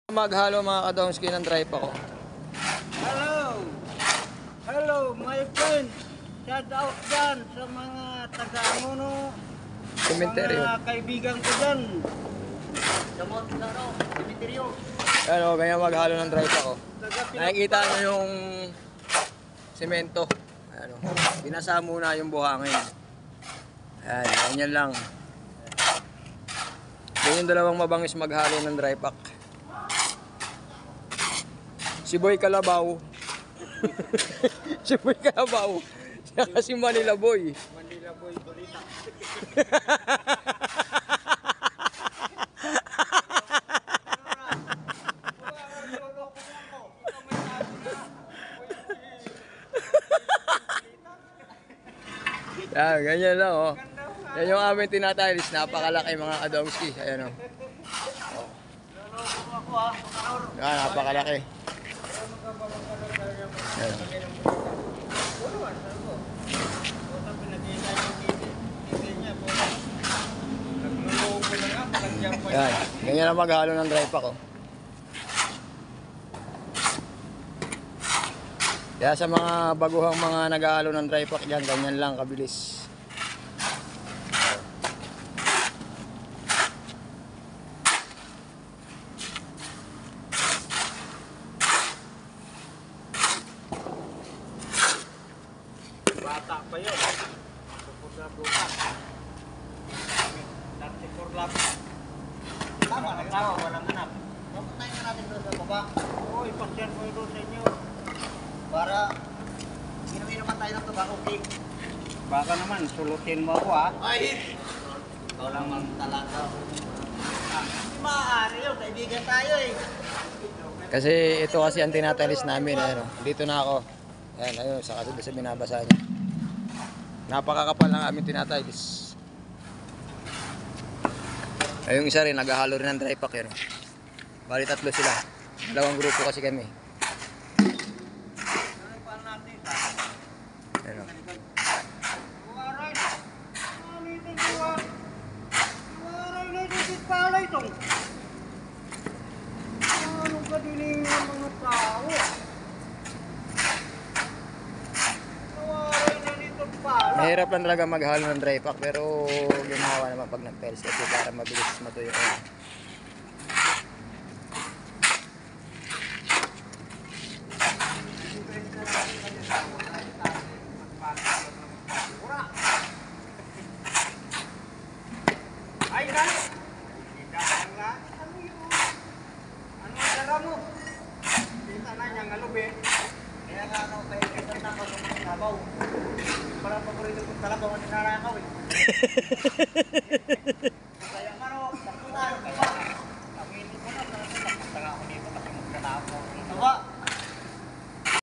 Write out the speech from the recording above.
Maghalo mga kadongski ng dry pack ko. Hello my friend. Shout out dyan sa mga taga-amuno, Sementeryo. mga kaibigan ko dyan. Sementeryo. Ano, ganyan maghalo ng dry pack ko. Nakikita nyo yung semento. Ano, binasa muna yung buhangin. Ayan, ganyan lang. Ganyan dalawang mabangis maghalo ng dry pack. Si Boy Kalabaw. Si Boy Kalabaw. Siya kasi Manila Boy. Manila Boy Balita. Yan, ganyan lang oh. Yan yung aming tinatiles. Napakalaki mga kadongski. Ayan oh. Yan, napakalaki. Ayan. Yan, ganyan lang maghalo ng dry pack oh. Kaya sa mga baguhang mga nag-aalo ng dry pack dyan, ganyan lang kabilis. Bata pa yun. Supot na bukas. Nartikor lang. Tama, nagtawa, walang anak. Papuntayin na natin doon sa baba. Oo, ipasyan mo doon sa inyo. Para inom-inuman tayo ng tobacco cake. Baka naman, sulutin mo ako ha. Ay! Ikaw lang ang talaga. Hindi maaari yun, kaibigan tayo eh. Kasi ito kasi ang tinatiles namin. Ano. Dito na ako. Ayan, ayun, sa kasi sa binabasa niya. Napakakapal ng aming tinatiles. Ayun isa rin, naghahalo rin ng dry pack yun. Bali tatlo sila. Dalawang grupo kasi kami. Ayun. Ano ka din yung mga tao? Mahirap lang talaga maghalo ng dry pack pero gumawa naman pag nag-tiles kasi para mabilis matuyo. Ay, guys! Kita nga. Ano yun? Ano ang dara mo? Kita na niya nga lubi. Kaya nga ako kayo kita na ako sa mga sabaw. Para paborito kong talabaw ang tinarakaw eh.